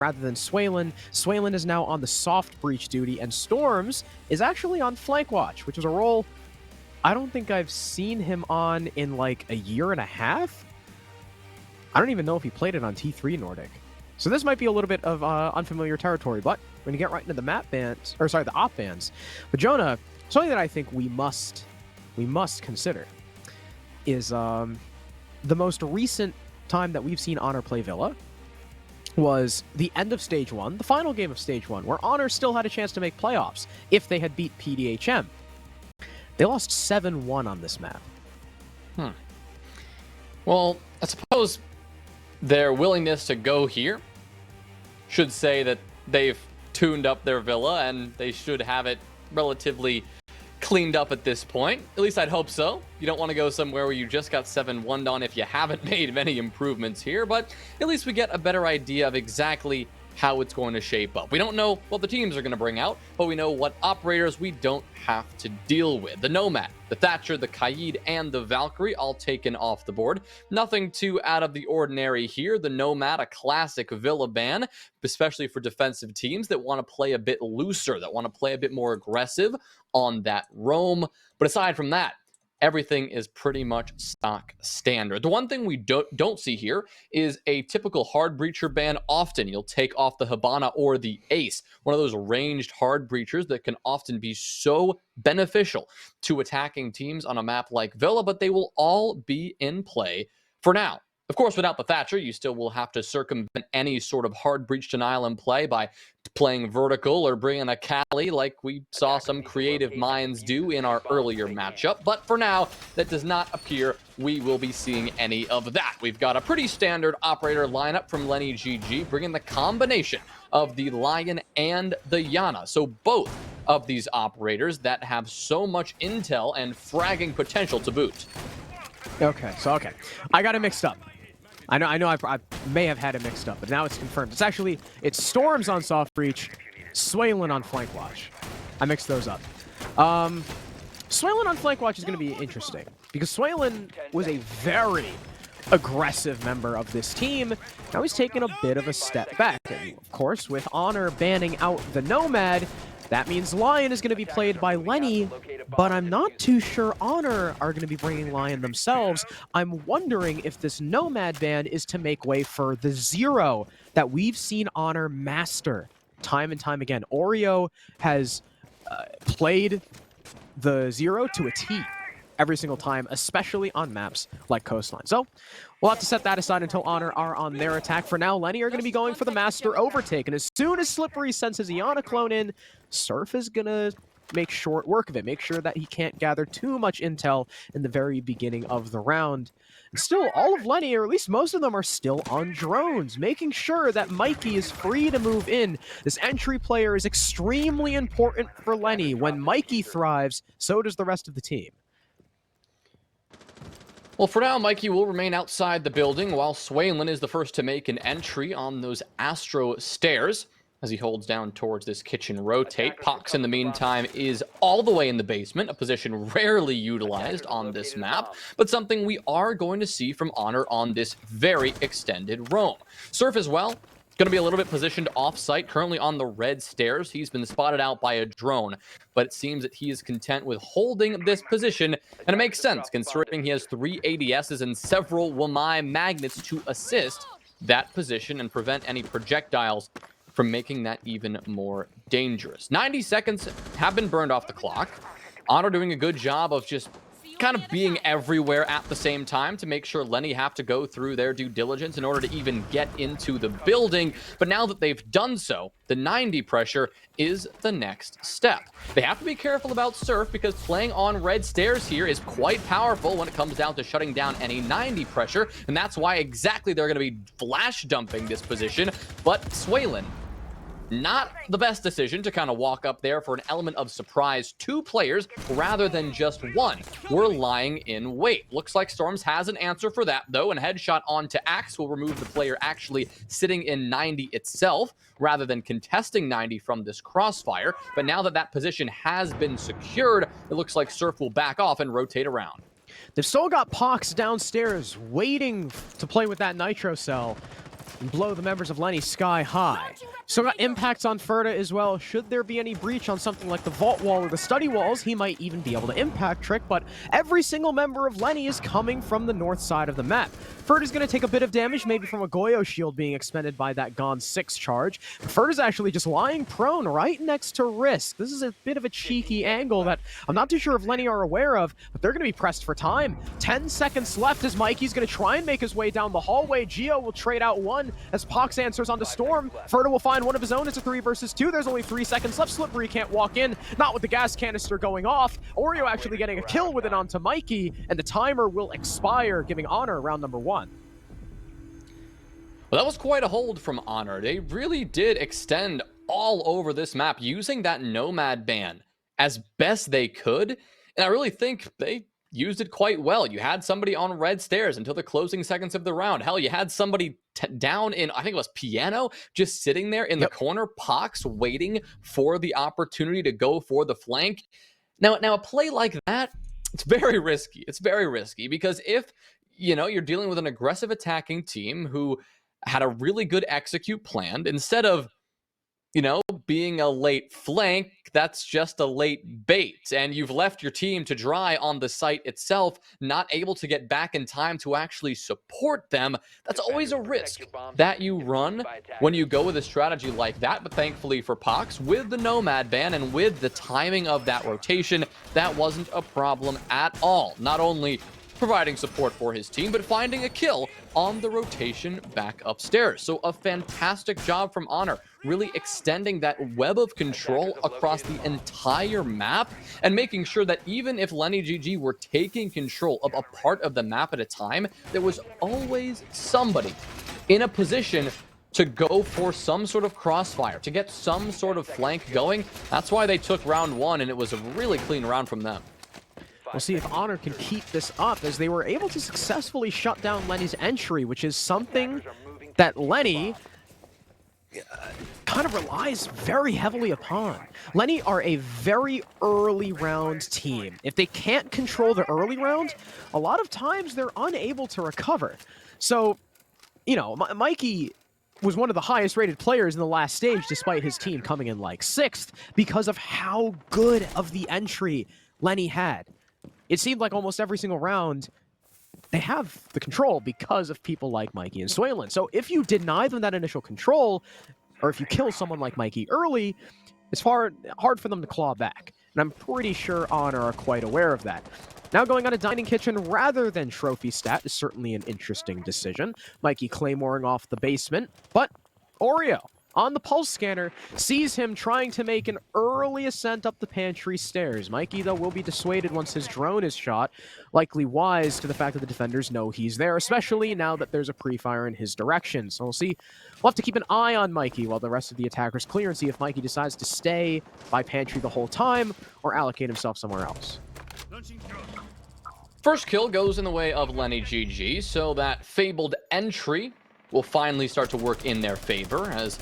rather than Swaylin. Swaylin is now on the soft breach duty, and Storms is actually on flank watch, which is a role I don't think I've seen him on in like a year and a half. I don't even know if he played it on T3 Nordic. So this might be a little bit of unfamiliar territory, but we're going to get right into the map bans, or sorry, the op bans. But Jonah, something that I think we must consider is the most recent time that we've seen Honor play Villa was the end of Stage 1, the final game of Stage 1, where Honor still had a chance to make playoffs if they had beat PDHM. They lost 7-1 on this map. Well, I suppose their willingness to go here should say that they've tuned up their Villa and they should have it relatively cleaned up at this point. At least I'd hope so. You don't want to go somewhere where you just got 7-1'd on if you haven't made many improvements here, but at least we get a better idea of exactly how it's going to shape up. We don't know what the teams are going to bring out, but we know what operators we don't have to deal with. The Nomad, the Thatcher, the Kaid, and the Valkyrie all taken off the board. Nothing too out of the ordinary here. The Nomad, a classic Villa ban, especially for defensive teams that want to play a bit looser, that want to play a bit more aggressive on that roam. But aside from that, everything is pretty much stock standard. The one thing we don't see here is a typical hard breacher ban. Often you'll take off the Hibana or the Ace, one of those ranged hard breachers that can often be so beneficial to attacking teams on a map like Villa, but they will all be in play for now. Of course, without the Thatcher, you still will have to circumvent any sort of hard breach denial in play by playing vertical or bringing a Cali like we saw some creative minds do in our earlier matchup. But for now, that does not appear we will be seeing any of that. We've got a pretty standard operator lineup from LennyGG, bringing the combination of the Lion and the Yana. So both of these operators that have so much intel and fragging potential to boot. Okay. I got it mixed up. I know I may have had it mixed up, but now it's confirmed. It's Storms on soft breach, Swaylin on flank watch. I mixed those up. Swaylin on flank watch is going to be interesting because Swaylin was a very aggressive member of this team. Now he's taken a bit of a step back. And of course, with Honor banning out the Nomad, that means Lion is going to be played by Lenny, but I'm not too sure Honor are going to be bringing Lion themselves. I'm wondering if this Nomad ban is to make way for the Zero that we've seen Honor master time and time again. Oreo has played the Zero to a T every single time, especially on maps like Coastline. So we'll have to set that aside until Honor are on their attack. For now, Lenny are going to be going for the Master Overtake, and as soon as Slippery sends his Iana clone in, Surf is going to make short work of it, make sure that he can't gather too much intel in the very beginning of the round. And still, all of Lenny, or at least most of them, are still on drones, making sure that Mikey is free to move in. This entry player is extremely important for Lenny. When Mikey thrives, so does the rest of the team. Well, for now, Mikey will remain outside the building, while Swaylin is the first to make an entry on those Astro stairs as he holds down towards this kitchen rotate. Pox, in the meantime, is all the way in the basement, a position rarely utilized on this map, but something we are going to see from Honor on this very extended roam. Surf as well, going to be a little bit positioned off-site, currently on the red stairs. He's been spotted out by a drone, but it seems that he is content with holding this position, and it makes sense considering he has 3 ADSs and several Wamai magnets to assist that position and prevent any projectiles from making that even more dangerous. 90 seconds have been burned off the clock. Honor doing a good job of just kind of being everywhere at the same time to make sure Lenny have to go through their due diligence in order to even get into the building. But now that they've done so, the 90 pressure is the next step. They have to be careful about Surf because playing on red stairs here is quite powerful when it comes down to shutting down any 90 pressure, and that's why exactly they're going to be flash dumping this position. But Swaylin, not the best decision to kind of walk up there for an element of surprise. 2 players rather than just 1 were lying in wait. Looks like Storms has an answer for that, though, and headshot onto Axe will remove the player actually sitting in 90 itself, rather than contesting 90 from this crossfire. But now that that position has been secured, it looks like Surf will back off and rotate around. They've still got Pox downstairs waiting to play with that Nitro Cell. and blow the members of Lenny sky high. So got impacts on Ferda as well. Should there be any breach on something like the vault wall or the study walls, he might even be able to impact trick, but every single member of Lenny is coming from the north side of the map. Ferda's going to take a bit of damage, maybe from a Goyo shield being expended by that Gone 6 charge. Ferda's actually just lying prone right next to Risk. This is a bit of a cheeky angle that I'm not too sure if Lenny are aware of, but they're going to be pressed for time. 10 seconds left as Mikey's going to try and make his way down the hallway. Geo will trade out one as Pox answers onto Storm. Ferda will find one of his own. It's a 3 versus 2. There's only 3 seconds left. Slippery can't walk in, not with the gas canister going off. Oreo actually getting a kill with it onto Mikey, and the timer will expire, giving Honor round number 1. Well, that was quite a hold from Honor. They really did extend all over this map using that Nomad ban as best they could, and I really think they used it quite well. You had somebody on red stairs until the closing seconds of the round. Hell, you had somebody down in, I think it was Piano, just sitting there in the corner, Pox, waiting for the opportunity to go for the flank. Now a play like that, it's very risky. It's very risky because if, you're dealing with an aggressive attacking team who had a really good execute planned, instead of, being a late flank, that's just a late bait. And you've left your team to dry on the site itself, not able to get back in time to actually support them. That's always a risk that you run when you go with a strategy like that. But thankfully for Pox, with the Nomad ban and with the timing of that rotation, that wasn't a problem at all. Not only providing support for his team, but finding a kill on the rotation back upstairs. So a fantastic job from Honor, really extending that web of control across the entire map and making sure that even if LennyGG were taking control of a part of the map at a time, there was always somebody in a position to go for some sort of crossfire, to get some sort of flank going. That's why they took round 1, and it was a really clean round from them. We'll see if Honor can keep this up, as they were able to successfully shut down Lenny's entry, which is something that Lenny kind of relies very heavily upon. Lenny are a very early round team. If they can't control the early round, a lot of times they're unable to recover. So, Mikey was one of the highest rated players in the last stage, despite his team coming in like 6th, because of how good of the entry Lenny had. It seemed like almost every single round, they have the control because of people like Mikey and Swaylin. So if you deny them that initial control, or if you kill someone like Mikey early, it's hard for them to claw back. And I'm pretty sure Honor are quite aware of that. Now going on a dining kitchen rather than trophy stat is certainly an interesting decision. Mikey claymoring off the basement, but Oreo on the pulse scanner sees him trying to make an early ascent up the pantry stairs. Mikey, though, will be dissuaded once his drone is shot, likely wise to the fact that the defenders know he's there, especially now that there's a pre-fire in his direction. So we'll have to keep an eye on Mikey while the rest of the attackers clear and see if Mikey decides to stay by pantry the whole time or allocate himself somewhere else. First kill goes in the way of LennyGG, so that fabled entry will finally start to work in their favor, as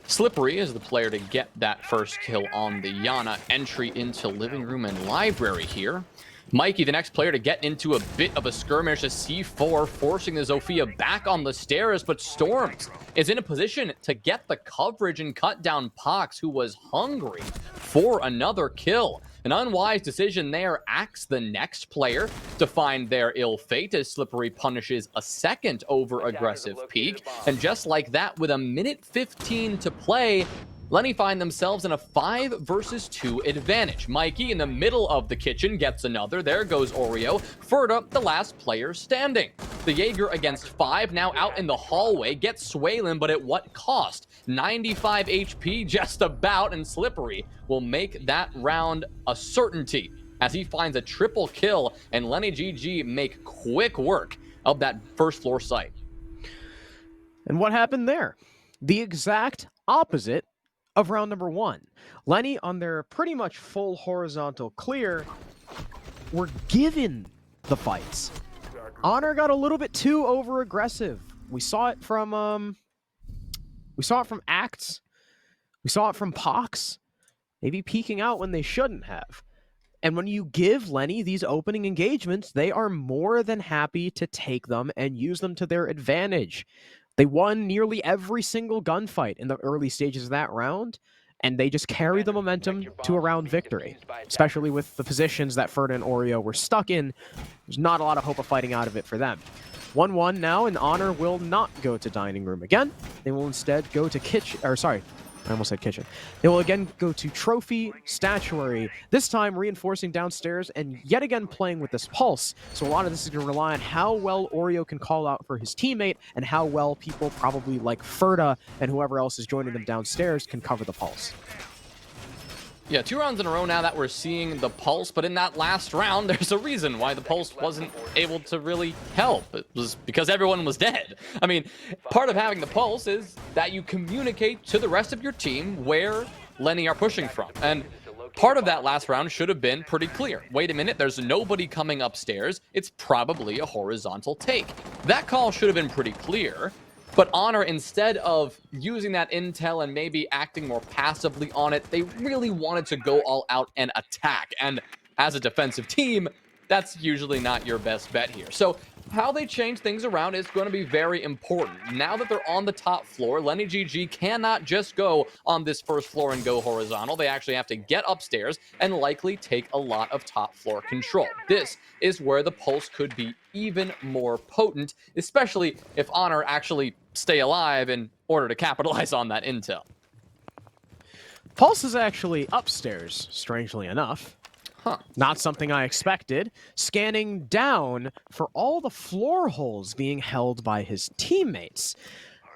Slippery is the player to get that first kill on the Yana entry into living room and library here. Mikey, the next player to get into a bit of a skirmish, a C4, forcing the Zofia back on the stairs, but Storms is in a position to get the coverage and cut down Pox, who was hungry for another kill. An unwise decision there acts the next player to find their ill fate as Slippery punishes a second over-aggressive peek. And just like that, with a minute 15 to play, Lenny find themselves in a 5 versus 2 advantage. Mikey in the middle of the kitchen gets another. There goes Oreo. Ferda, the last player standing. The Jaeger against 5, now out in the hallway, gets Swaylin, but at what cost? 95 HP just about, and Slippery will make that round a certainty as he finds a triple kill, and LennyGG make quick work of that first floor site. And what happened there? The exact opposite of round number 1. Lenny, on their pretty much full horizontal clear, were given the fights. Honor got a little bit too over-aggressive. We saw it from Acts. We saw it from Pox. Maybe peeking out when they shouldn't have. And when you give Lenny these opening engagements, they are more than happy to take them and use them to their advantage. They won nearly every single gunfight in the early stages of that round, and they just carry the momentum to a round victory, especially with the positions that Ferda and Oreo were stuck in. There's not a lot of hope of fighting out of it for them. 1-1 now, and Honor will not go to dining room again. They will instead go to kitchen, or sorry, I almost said kitchen. They will again go to trophy statuary, this time reinforcing downstairs and yet again playing with this pulse. So a lot of this is going to rely on how well Oreo can call out for his teammate and how well people probably like Ferda and whoever else is joining them downstairs can cover the pulse. Yeah, 2 rounds in a row now that we're seeing the pulse, but in that last round, there's a reason why the pulse wasn't able to really help. It was because everyone was dead. I mean, part of having the pulse is that you communicate to the rest of your team where Lenny are pushing from. And part of that last round should have been pretty clear. Wait a minute, there's nobody coming upstairs. It's probably a horizontal take. That call should have been pretty clear. But Honor, instead of using that intel and maybe acting more passively on it, they really wanted to go all out and attack. And as a defensive team, that's usually not your best bet here. So how they change things around is going to be very important. Now that they're on the top floor, LennyGG cannot just go on this first floor and go horizontal. They actually have to get upstairs and likely take a lot of top floor control. This is where the pulse could be even more potent, especially if Honor actually stay alive in order to capitalize on that intel. Pulse is actually upstairs, strangely enough. Huh. Not something I expected. Scanning down for all the floor holes being held by his teammates.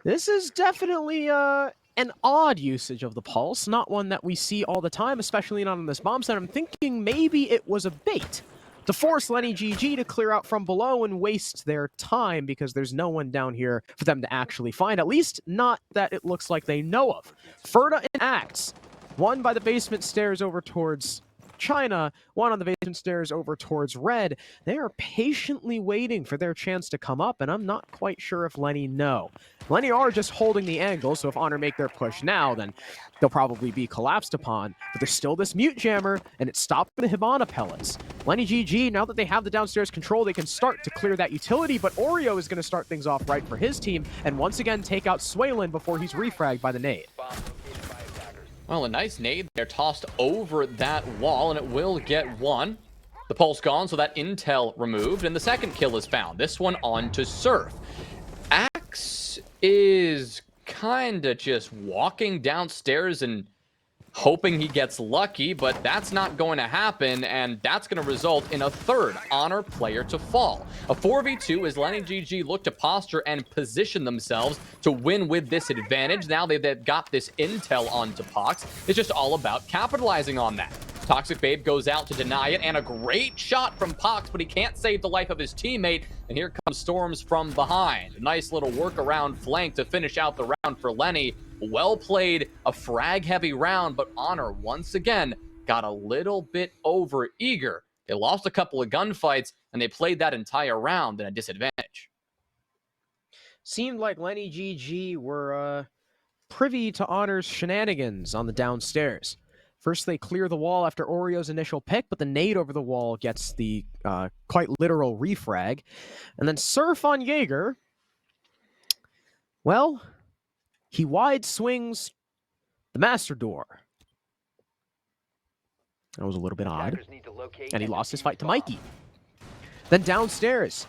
This is definitely an odd usage of the pulse, not one that we see all the time, especially not on this bomb set. I'm thinking maybe it was a bait to force LennyGG to clear out from below and waste their time because there's no one down here for them to actually find, at least not that it looks like they know of. Ferda and Axe, one by the basement stairs over towards China, one on the basement stairs over towards Red. They are patiently waiting for their chance to come up, and I'm not quite sure if Lenny know. Lenny are just holding the angle, so if Honor make their push now, then they'll probably be collapsed upon. But there's still this mute jammer, and it's stopping the Hibana pellets. LennyGG, now that they have the downstairs control, they can start to clear that utility, but Oreo is going to start things off right for his team, and once again take out Swaylin before he's refragged by the nade. Well, a nice nade there tossed over that wall, and it will get one. The pulse gone, so that intel removed, and the second kill is found. This one on to Surf. Axe is kind of just walking downstairs and hoping he gets lucky, but that's not going to happen, and that's going to result in a third Honor player to fall. A 4v2 as LennyGG look to posture and position themselves to win with this advantage. Now they've got this intel onto Pox. It's just all about capitalizing on that. Toxic Babe goes out to deny it, and a great shot from Pox, but he can't save the life of his teammate, and here comes Storms from behind. A nice little workaround flank to finish out the round for Lenny. Well played, a frag-heavy round, but Honor once again got a little bit over-eager. They lost a couple of gunfights, and they played that entire round at a disadvantage. Seemed like LennyGG were privy to Honor's shenanigans on the downstairs. First, they clear the wall after Oreo's initial pick, but the nade over the wall gets the quite literal refrag. And then Surf on Jaeger, well, he wide swings the master door. That was a little bit odd. And he lost his fight to Mikey. Then downstairs,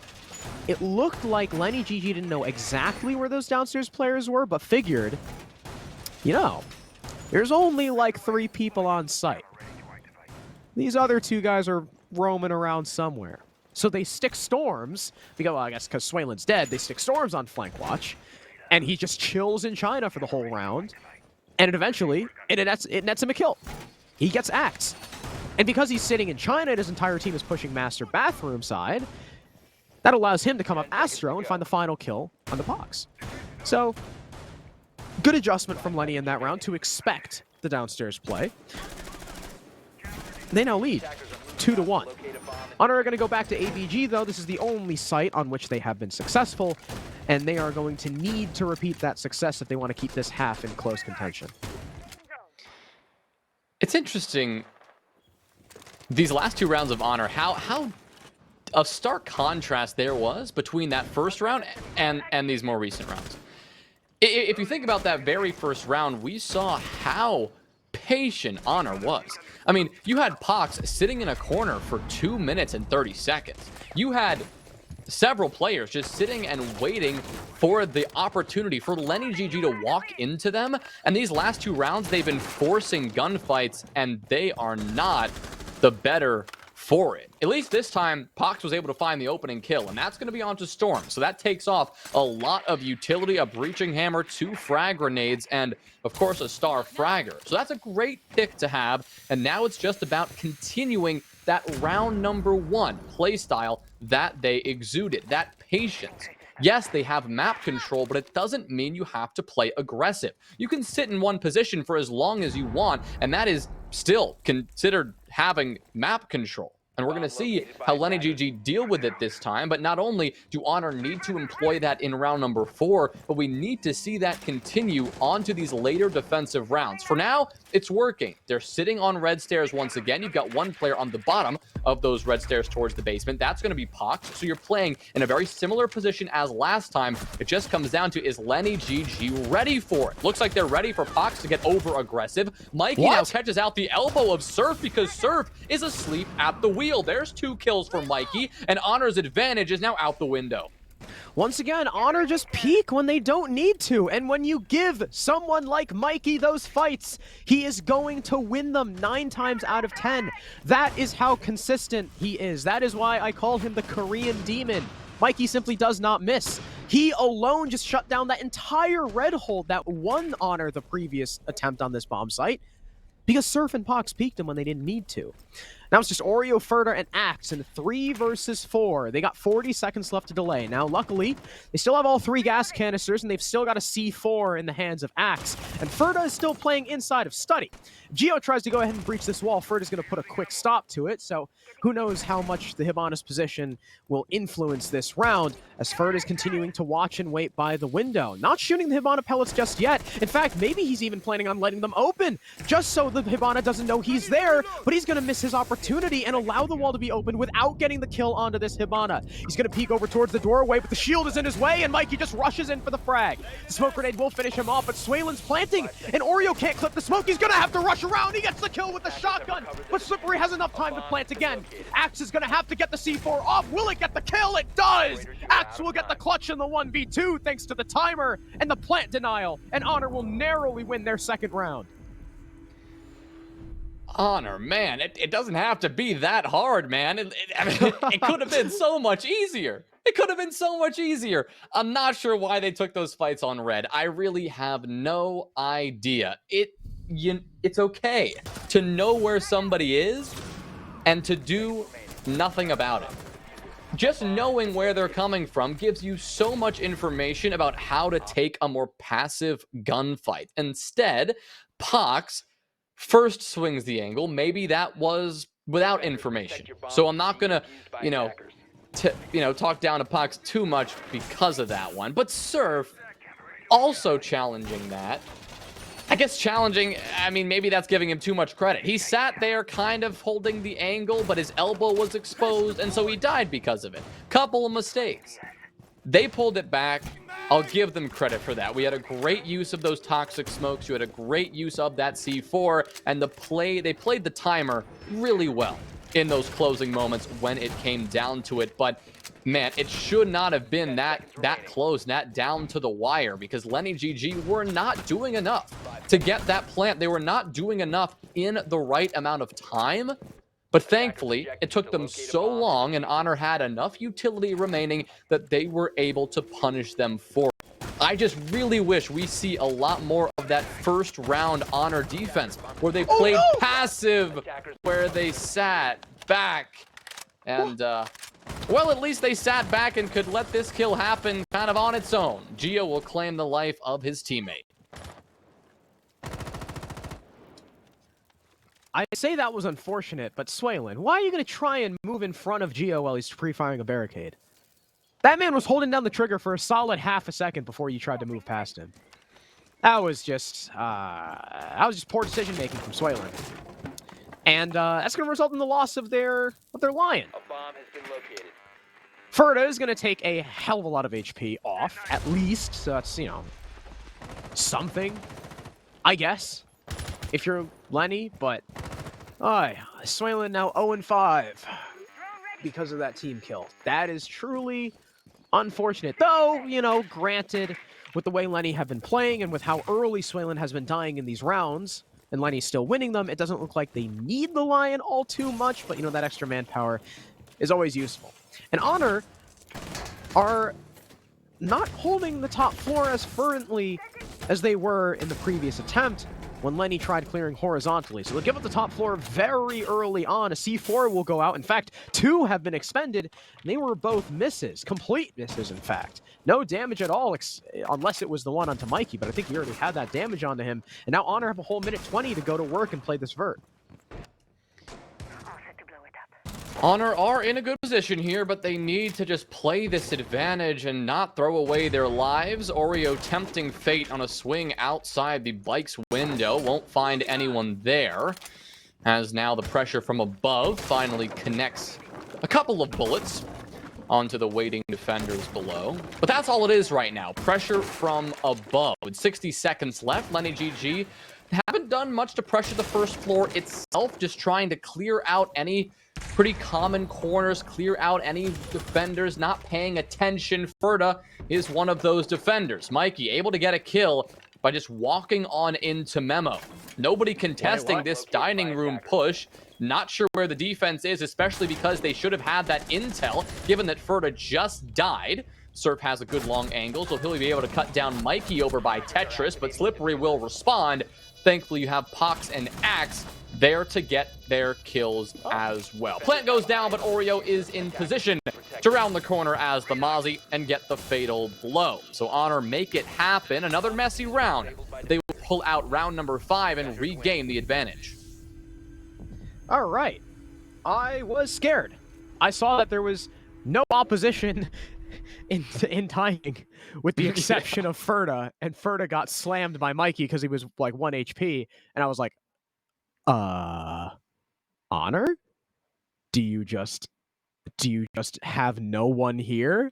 it looked like LennyGG didn't know exactly where those downstairs players were, but figured, you know, there's only like 3 people on site. These other 2 guys are roaming around somewhere. So they stick Storms, because, well, I guess because Swaylin's dead, they stick Storms on flank watch, and he just chills in China for the whole round, and it nets him a kill. He gets axed. And because he's sitting in China and his entire team is pushing Master Bathroom side, that allows him to come up Astro and find the final kill on the Pox. So, good adjustment from Lenny in that round to expect the downstairs play. They now lead 2-1. Honor are going to go back to ABG, though. This is the only site on which they have been successful, and they are going to need to repeat that success if they want to keep this half in close contention. It's interesting, these last 2 rounds of Honor, how a stark contrast there was between that first round and these more recent rounds. If you think about that very first round, we saw how patient Honor was. I mean, you had Pox sitting in a corner for 2 minutes and 30 seconds. You had several players just sitting and waiting for the opportunity for Lenny GG to walk into them. And these last 2 rounds, they've been forcing gunfights, and they are not the better for it. At least this time, Pox was able to find the opening kill, and that's going to be onto Storm. So that takes off a lot of utility, a breaching hammer, 2 frag grenades, and of course a star fragger. So that's a great pick to have, and now it's just about continuing that round number 1 playstyle that they exuded, that patience. Yes, they have map control, but it doesn't mean you have to play aggressive. You can sit in one position for as long as you want, and that is still considered having map control. And we're going to see how LennyGG deal with it this time. But not only do Honor need to employ that in round number 4, but we need to see that continue onto these later defensive rounds. For now, it's working. They're sitting on red stairs once again. You've got one player on the bottom of those red stairs towards the basement. That's going to be Pox. So you're playing in a very similar position as last time. It just comes down to, is LennyGG ready for it? Looks like they're ready for Pox to get over aggressive. Mikey now catches out the elbow of Surf because Surf is asleep at the wheel. There's 2 kills for Mikey, and Honor's advantage is now out the window. Once again, Honor just peak when they don't need to, and when you give someone like Mikey those fights, he is going to win them 9 times out of 10. That is how consistent he is. That is why I call him the Korean Demon. Mikey simply does not miss. He alone just shut down that entire red hold that won Honor the previous attempt on this bomb site, because Surf and Pox peaked him when they didn't need to. Now it's just Oreo, Ferda, and Axe in 3 versus 4. They got 40 seconds left to delay. Now, luckily, they still have all 3 gas canisters, and they've still got a C4 in the hands of Axe. And Ferda is still playing inside of Study. Geo tries to go ahead and breach this wall. Ferda's going to put a quick stop to it, so who knows how much the Hibana's position will influence this round, as Ferda's continuing to watch and wait by the window. Not shooting the Hibana pellets just yet. In fact, maybe he's even planning on letting them open, just so the Hibana doesn't know he's there, but he's going to miss his opportunity and allow the wall to be opened without getting the kill onto this Hibana. He's going to peek over towards the doorway, but the shield is in his way, and Mikey just rushes in for the frag. The smoke grenade will finish him off, but Swalin's planting, and Oreo can't clip the smoke. He's going to have to rush around. He gets the kill with the shotgun, but Slippery has enough time to plant again. Axe is going to have to get the C4 off. Will it get the kill? It does! Axe will get the clutch in the 1v2 thanks to the timer and the plant denial, and Honor will narrowly win their second round. Honor, man, it doesn't have to be that hard, man. I mean, it could have been so much easier. It could have been so much easier. I'm not sure why they took those fights on red. I really have no idea. It's okay to know where somebody is and to do nothing about it. Just knowing where they're coming from gives you so much information about how to take a more passive gunfight. Instead, Pox first swings the angle. Maybe that was without information. So I'm not gonna, talk down to Pox too much because of that one. But Surf also challenging that. I guess challenging, I mean, maybe that's giving him too much credit. He sat there kind of holding the angle, but his elbow was exposed, and so he died because of it. Couple of mistakes. They pulled it back. I'll give them credit for that. We had a great use of those toxic smokes. You had a great use of that C4, and they played the timer really well in those closing moments when it came down to it. But man, it should not have been that close, that down to the wire, because LennyGG were not doing enough to get that plant. They were not doing enough in the right amount of time. But thankfully, it took them so long, and Honor had enough utility remaining that they were able to punish them for it. I just really wish we see a lot more of that first round Honor defense, where they played passive, where they sat back, and, well, at least they sat back and could let this kill happen kind of on its own. Gio will claim the life of his teammate. I say that was unfortunate, but Swalen, why are you going to try and move in front of Gio while he's pre-firing a barricade? That man was holding down the trigger for a solid half a second before you tried to move past him. That was just poor decision-making from Swalen. And that's going to result in the loss of their Lion. A bomb has been located. Ferda is going to take a hell of a lot of HP off, at least. So that's, something, I guess, if you're Lenny, but Swaylin now 0-5 because of that team kill. That is truly unfortunate. Though, you know, granted, with the way Lenny have been playing and with how early Swaylin has been dying in these rounds, and Lenny's still winning them, it doesn't look like they need the Lion all too much, but, you know, that extra manpower is always useful. And Honor are not holding the top floor as fervently as they were in the previous attempt when Lenny tried clearing horizontally. So they'll give up the top floor very early on. A C4 will go out. In fact, 2 have been expended. They were both misses. Complete misses, in fact. No damage at all, unless it was the one onto Mikey, but I think he already had that damage onto him. And now Honor have a whole minute 20 to go to work and play this vert. Honor are in a good position here, but they need to just play this advantage and not throw away their lives. Oreo tempting fate on a swing outside the bike's window. Won't find anyone there, as now the pressure from above finally connects a couple of bullets onto the waiting defenders below. But that's all it is right now. Pressure from above. With 60 seconds left, LennyGG haven't done much to pressure the first floor itself, just trying to clear out any pretty common corners, clear out any defenders not paying attention. Ferda is one of those defenders. Mikey able to get a kill by just walking on into Memo. Nobody contesting this dining room push. Not sure where the defense is, especially because they should have had that intel, given that Ferda just died. Surf has a good long angle, so he'll be able to cut down Mikey over by Tetris, but Slippery will respond. Thankfully, you have Pox and Axe there to get their kills as well. Plant goes down, but Oreo is in position to round the corner as the Mozzie and get the fatal blow. So Honor make it happen. Another messy round. They will pull out round number 5 and regain the advantage. All right. I was scared. I saw that there was no opposition in timing, with the exception of Ferda, and Ferda got slammed by Mikey because he was like 1 HP, and I was like, Honor? Do you just have no one here?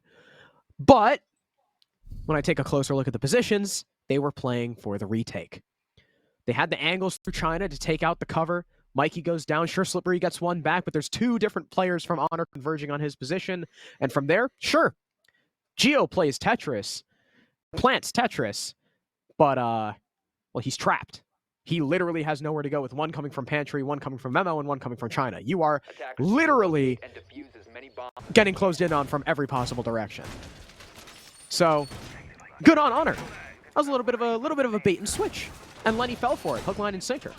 But when I take a closer look at the positions, they were playing for the retake. They had the angles through China to take out the cover. Mikey goes down. Sure, Slippery gets one back, but there's 2 different players from Honor converging on his position. And from there, sure, Geo plays Tetris, plants Tetris, but, well, he's trapped. He literally has nowhere to go, with one coming from Pantry, one coming from Memo, and one coming from China. You are literally getting closed in on from every possible direction. So, good on Honor. That was a little bit of a bait and switch, and Lenny fell for it, hook, line, and sinker.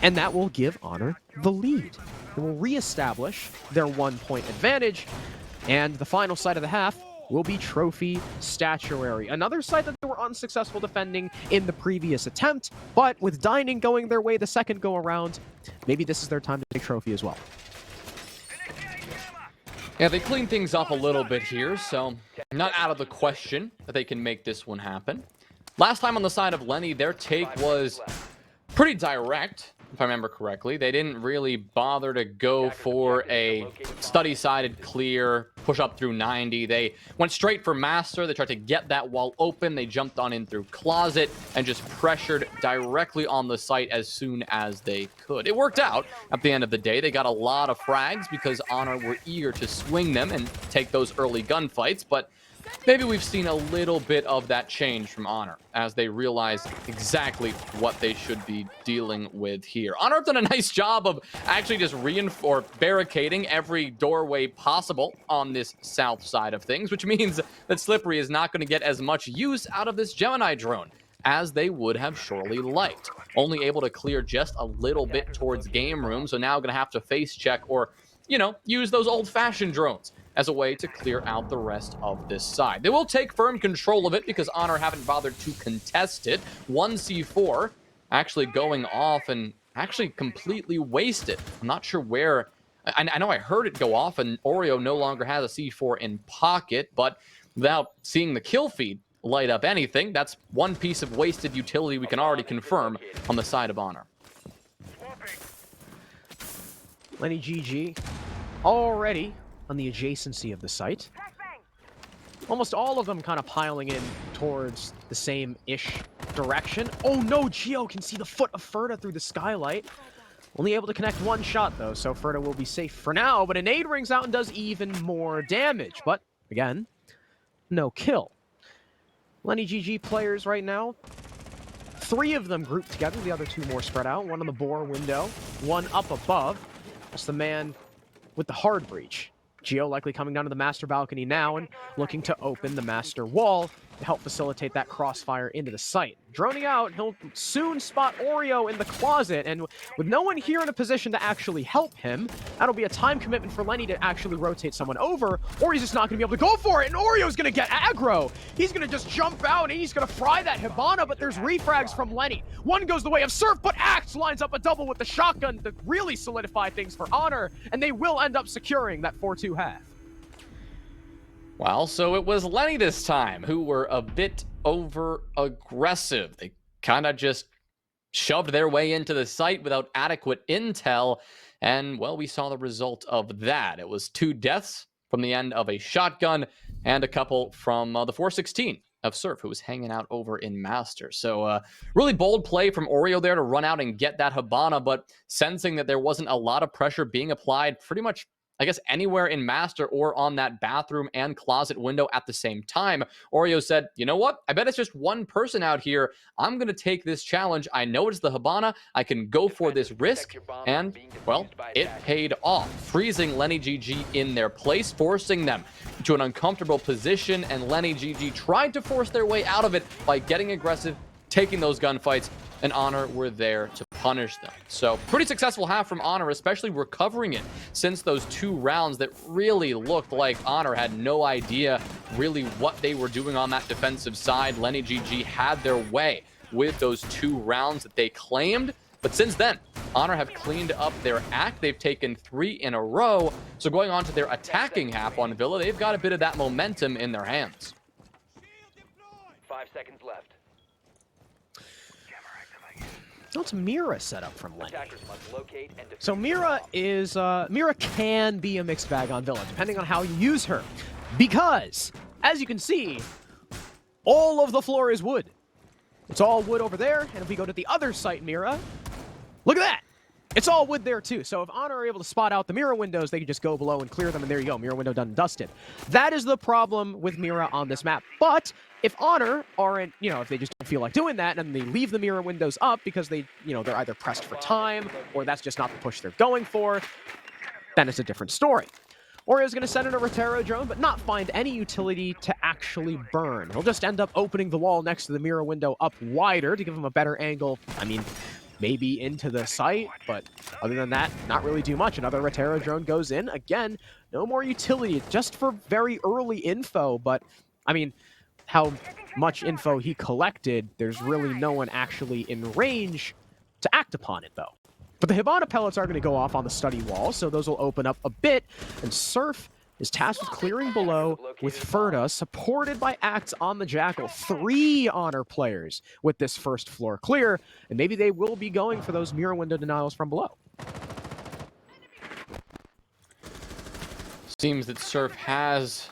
And that will give Honor the lead. It will reestablish their 1-point advantage, and the final side of the half will be Trophy Statuary. Another side that they were unsuccessful defending in the previous attempt, but with Dining going their way the second go-around, maybe this is their time to take Trophy as well. Yeah, they clean things up a little bit here, so not out of the question that they can make this one happen. Last time on the side of Lenny, their take was pretty direct, if I remember correctly. They didn't really bother to go for a study-sided clear, push up through 90. They went straight for Master. They tried to get that wall open. They jumped on in through Closet and just pressured directly on the site as soon as they could. It worked out at the end of the day. They got a lot of frags because Honor were eager to swing them and take those early gunfights, but maybe we've seen a little bit of that change from Honor as they realize exactly what they should be dealing with here. Honor have done a nice job of actually just barricading every doorway possible on this south side of things, which means that Slippery is not going to get as much use out of this Gemini drone as they would have surely liked. Only able to clear just a little bit towards game room, so now going to have to face check or, you know, use those old-fashioned drones as a way to clear out the rest of this side. They will take firm control of it because Honor haven't bothered to contest it. 1 C4 actually going off and actually completely wasted. I'm not sure where. I know I heard it go off and Oreo no longer has a C4 in pocket, but without seeing the kill feed light up anything, that's one piece of wasted utility we can already confirm on the side of Honor. LennyGG already on the adjacency of the site. Almost all of them kind of piling in towards the same-ish direction. Oh no, Geo can see the foot of Ferda through the skylight. Only able to connect one shot, though, so Ferda will be safe for now, but a nade rings out and does even more damage. But, again, no kill. Lenny GG players right now, 3 of them grouped together, the other 2 more spread out. One on the boar window, one up above. That's the man with the hard breach. Geo likely coming down to the master balcony now and looking to open the master wall to help facilitate that crossfire into the site. Droning out, he'll soon spot Oreo in the closet, and with no one here in a position to actually help him, that'll be a time commitment for Lenny to actually rotate someone over, or he's just not going to be able to go for it, and Oreo's going to get aggro. He's going to just jump out, and he's going to fry that Hibana, but there's refrags from Lenny. One goes the way of Surf, but Axe lines up a double with the shotgun to really solidify things for Honor, and they will end up securing that 4-2 half. Well, so it was Lenny this time who were a bit over-aggressive. They kind of just shoved their way into the site without adequate intel, and, well, we saw the result of that. It was 2 deaths from the end of a shotgun and a couple from the 416 of Surf, who was hanging out over in Master. So, really bold play from Oreo there to run out and get that Hibana, but sensing that there wasn't a lot of pressure being applied pretty much, I guess, anywhere in Master or on that bathroom and closet window at the same time, Oreo said, you know what? I bet it's just one person out here. I'm going to take this challenge. I know it's the Hibana. I can go for this risk. And, well, it paid off, freezing Lenny GG in their place, forcing them to an uncomfortable position. And Lenny GG tried to force their way out of it by getting aggressive, taking those gunfights, and Honor were there to punish them. So pretty successful half from Honor, especially recovering it since those 2 rounds that really looked like Honor had no idea really what they were doing on that defensive side. Lenny GG had their way with those 2 rounds that they claimed. But since then, Honor have cleaned up their act. They've taken 3 in a row. So going on to their attacking half on Villa, they've got a bit of that momentum in their hands. 5 seconds left. What's Mira set up from Lenny? So Mira is Mira can be a mixed bag on Villa, depending on how you use her. Because, as you can see, all of the floor is wood. It's all wood over there, and if we go to the other site, Mira, look at that! It's all wood there too, so if Honor are able to spot out the Mira windows, they can just go below and clear them, and there you go, Mira window done and dusted. That is the problem with Mira on this map, but if Honor aren't, if they just don't feel like doing that, and they leave the Mira windows up because they, they're either pressed for time, or that's just not the push they're going for, then it's a different story. Oreo's going to send in a Rotero drone, but not find any utility to actually burn. He'll just end up opening the wall next to the Mira window up wider to give him a better angle. I mean, maybe into the site, but other than that, not really do much. Another Rotero drone goes in. Again, no more utility, just for very early info, but, I mean, how much info he collected, there's really no one actually in range to act upon it, though. But the Hibana pellets are going to go off on the study wall, so those will open up a bit, and Surf is tasked with clearing below with Ferda, supported by Acts on the Jackal. 3 Honor players with this first floor clear, and maybe they will be going for those mirror window denials from below. Seems that Surf has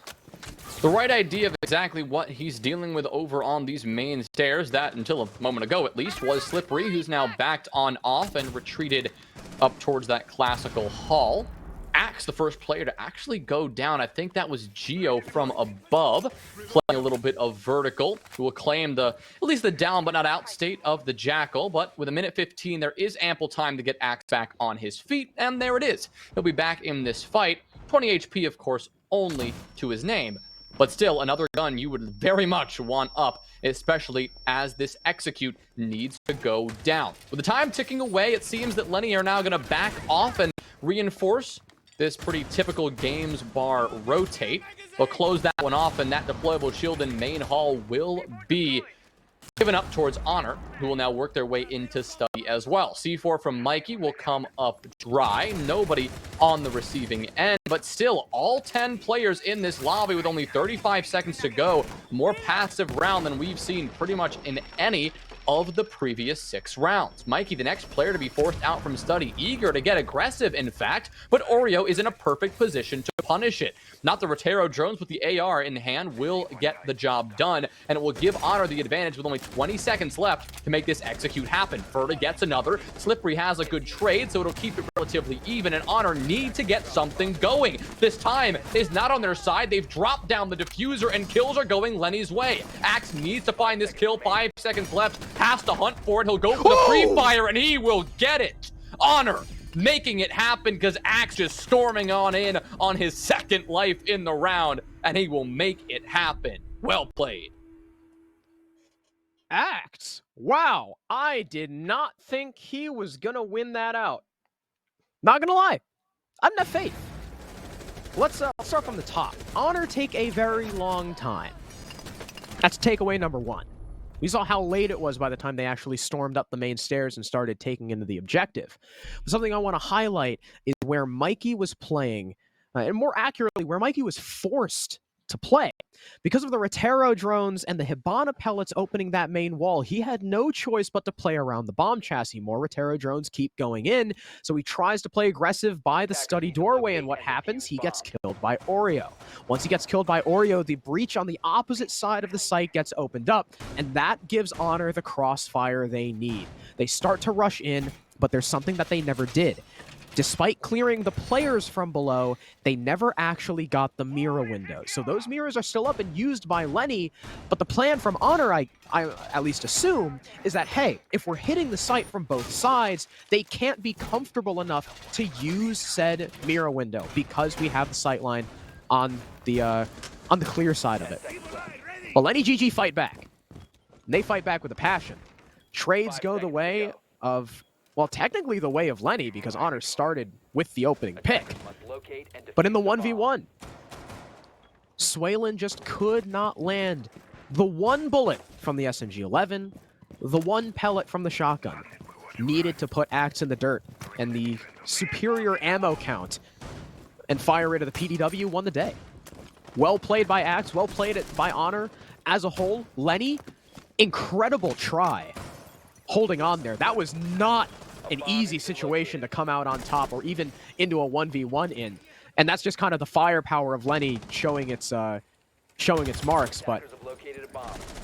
the right idea of exactly what he's dealing with over on these main stairs. That, until a moment ago at least, was Slippery, who's now backed on off and retreated up towards that classical hall. Axe, the first player to actually go down. I think that was Geo from above, playing a little bit of vertical, who will claim at least the down but not out state of the Jackal. But with a minute 15, there is ample time to get Axe back on his feet, and there it is. He'll be back in this fight. 20 HP, of course, only to his name. But still, another gun you would very much want up, especially as this execute needs to go down. With the time ticking away, it seems that Lenny are now going to back off and reinforce this pretty typical games bar rotate. They'll close that one off, and that deployable shield in main hall will be given up towards Honor, who will now work their way into study as well. C4 from Mikey will come up dry. Nobody on the receiving end, but still all 10 players in this lobby with only 35 seconds to go. More passive round than we've seen pretty much in any of the previous 6 rounds. Mikey, the next player to be forced out from study, eager to get aggressive, in fact, but Oreo is in a perfect position to punish it. Not the Rotero drones, but the AR in hand will get the job done, and it will give Honor the advantage with only 20 seconds left to make this execute happen. Ferda gets another. Slippery has a good trade, so it'll keep it relatively even, and Honor need to get something going. This time is not on their side. They've dropped down the diffuser, and kills are going Lenny's way. Axe needs to find this kill. 5 seconds left. Has to hunt for it. He'll go for the pre-fire, and he will get it. Honor making it happen because Axe just storming on in on his 2nd life in the round, and he will make it happen. Well played. Axe. Wow, I did not think he was gonna win that out. Not gonna lie, I didn't have faith. Let's start from the top. Honor take a very long time. That's takeaway number 1. We saw how late it was by the time they actually stormed up the main stairs and started taking into the objective. But something I want to highlight is where Mikey was playing, and more accurately, where Mikey was forced to play. Because of the Rotero drones and the Hibana pellets opening that main wall, he had no choice but to play around the bomb chassis. More Rotero drones keep going in, so he tries to play aggressive by the study doorway, and what happens? He gets killed by Oreo. Once he gets killed by Oreo, the breach on the opposite side of the site gets opened up, and that gives Honor the crossfire they need. They start to rush in, but there's something that they never did. Despite clearing the players from below, they never actually got the mirror windows. So those mirrors are still up and used by Lenny, but the plan from Honor, I at least assume, is that, hey, if we're hitting the site from both sides, they can't be comfortable enough to use said mirror window because we have the sight line on the clear side of it. But LennyGG fight back. And they fight back with a passion. Trades go the way of... well, technically the way of Lenny, because Honor started with the opening pick. But in the 1v1, Swaylin just could not land the 1 bullet from the SMG-11, the 1 pellet from the shotgun. Needed to put Axe in the dirt, and the superior ammo count and fire rate of the PDW won the day. Well played by Axe, well played by Honor. As a whole, Lenny, incredible try holding on there. That was not an easy situation to come out on top or even into a 1v1 in. And that's just kind of the firepower of Lenny showing its marks, but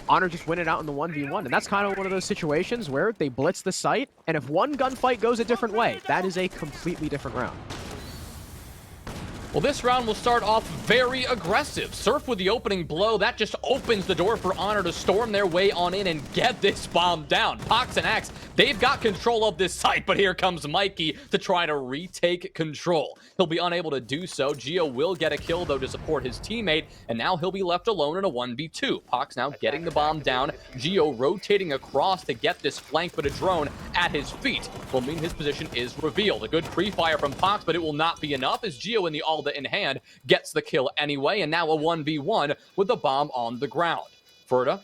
Honor just win it out in the 1v1. And that's kind of one of those situations where they blitz the site, and if one gunfight goes a different way, that is a completely different round. Well, this round will start off very aggressive. Surf with the opening blow. That just opens the door for Honor to storm their way on in and get this bomb down. Pox and Axe, they've got control of this site, but here comes Mikey to try to retake control. He'll be unable to do so. Geo will get a kill, though, to support his teammate, and now he'll be left alone in a 1v2. Pox now getting the bomb down. Geo rotating across to get this flank, but a drone at his feet will mean his position is revealed. A good pre-fire from Pox, but it will not be enough as Geo in the all in hand gets the kill anyway, and now a 1v1 with the bomb on the ground. Ferda,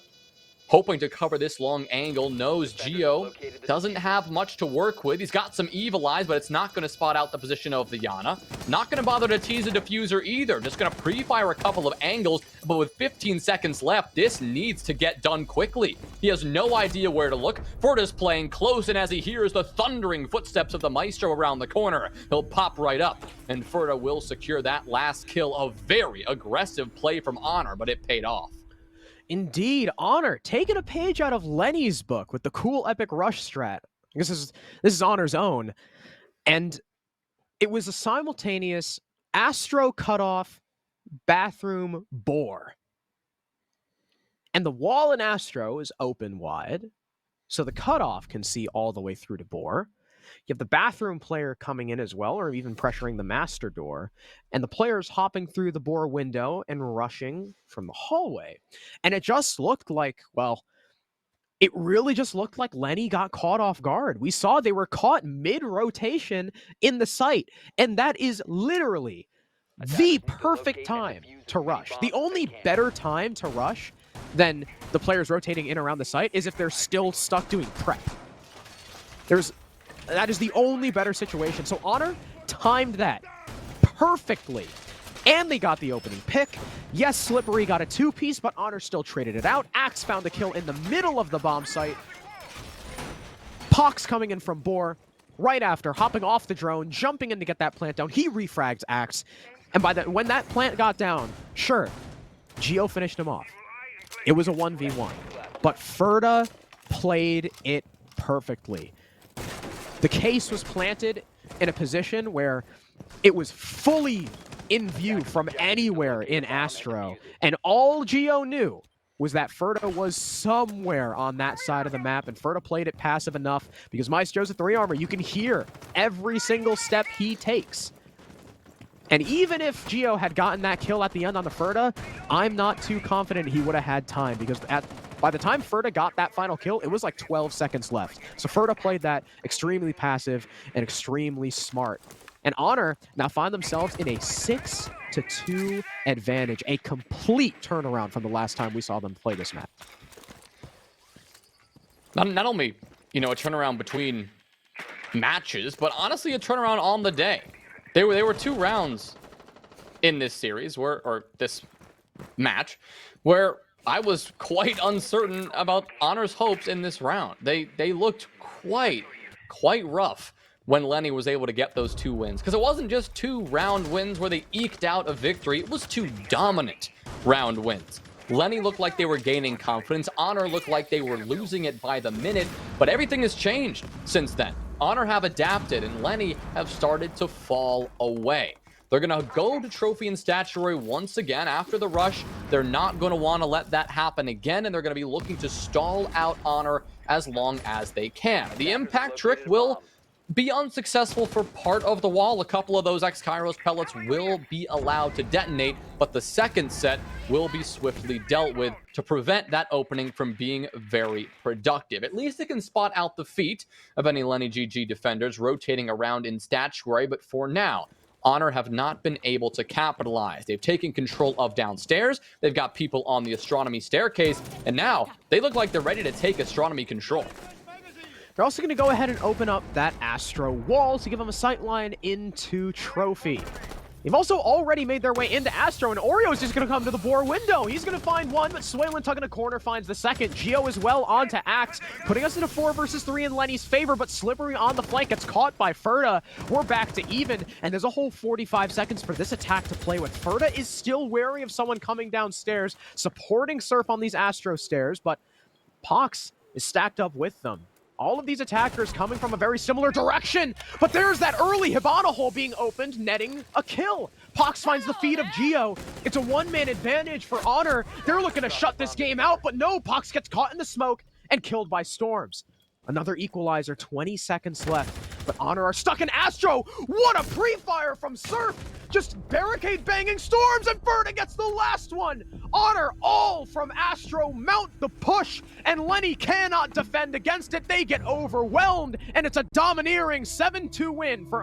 hoping to cover this long angle, knows Geo doesn't have much to work with. He's got some evil eyes, but it's not going to spot out the position of the Yana. Not going to bother to tease a diffuser either. Just going to pre-fire a couple of angles, but with 15 seconds left, this needs to get done quickly. He has no idea where to look. Ferda's playing close, and as he hears the thundering footsteps of the Maestro around the corner, he'll pop right up, and Ferda will secure that last kill. A very aggressive play from Honor, but it paid off. Indeed, Honor, taking a page out of Lenny's book with the cool epic rush strat. This is Honor's own. And it was a simultaneous Astro cutoff bathroom bore. And the wall in Astro is open wide, so the cutoff can see all the way through to bore. You have the bathroom player coming in as well, or even pressuring the master door, and the players hopping through the bore window and rushing from the hallway. And it just looked like, well, it really just looked like Lenny got caught off guard. We saw they were caught mid-rotation in the site, and that is literally the perfect time to rush. The only better time to rush than the players rotating in around the site is if they're still stuck doing prep. That is the only better situation. So Honor timed that perfectly. And they got the opening pick. Yes, Slippery got a 2-piece, but Honor still traded it out. Axe found a kill in the middle of the bomb site. Pox coming in from Boar, right after, hopping off the drone, jumping in to get that plant down. He refrags Axe. And when that plant got down, sure, Geo finished him off. It was a 1v1. But Ferda played it perfectly. The case was planted in a position where it was fully in view from anywhere in Astro. And all Geo knew was that Ferda was somewhere on that side of the map, and Ferda played it passive enough because Maestro's a 3 armor. You can hear every single step he takes. And even if Geo had gotten that kill at the end on the Ferda, I'm not too confident he would have had time, because by the time Ferda got that final kill, it was like 12 seconds left. So Ferda played that extremely passive and extremely smart. And Honor now find themselves in a 6-2 advantage, a complete turnaround from the last time we saw them play this map. Not only, a turnaround between matches, but honestly a turnaround on the day. There were 2 rounds in this series, or this match, where I was quite uncertain about Honor's hopes in this round. They looked quite rough when Lenny was able to get those 2 wins. Because it wasn't just 2 round wins where they eked out a victory. It was 2 dominant round wins. Lenny looked like they were gaining confidence. Honor looked like they were losing it by the minute. But everything has changed since then. Honor have adapted, and Lenny have started to fall away. They're going to go to Trophy and Statuary once again after the rush. They're not going to want to let that happen again, and they're going to be looking to stall out Honor as long as they can. The impact trick will be unsuccessful for part of the wall. A couple of those X-Kairos pellets will be allowed to detonate, but the second set will be swiftly dealt with to prevent that opening from being very productive. At least it can spot out the feet of any Lenny GG defenders rotating around in Statuary, but for now, Honor have not been able to capitalize. They've taken control of downstairs, they've got people on the Astronomy staircase, and now they look like they're ready to take Astronomy control. They're also going to go ahead and open up that Astro wall to give them a sightline into Trophy. They've also already made their way into Astro, and Oreo is just going to come to the Boar window. He's going to find one, but Swaylin tugging a corner finds the second. Geo as well onto Axe, putting us in a 4 versus 3 in Lenny's favor, but Slippery on the flank gets caught by Ferda. We're back to even, and there's a whole 45 seconds for this attack to play with. Ferda is still wary of someone coming downstairs, supporting Surf on these Astro stairs, but Pox is stacked up with them. All of these attackers coming from a very similar direction, but there's that early Hibana hole being opened, netting a kill. Pox finds the feed of Geo. It's a 1-man advantage for Honor. They're looking to shut this game out, but no, Pox gets caught in the smoke and killed by Storms. Another equalizer, 20 seconds left, but Honor are stuck in Astro. What a pre-fire from Surf! Just barricade banging Storms, and Ferda gets the last one. Honor all from Astro mount the push, and Lenny cannot defend against it. They get overwhelmed, and it's a domineering 7-2 win for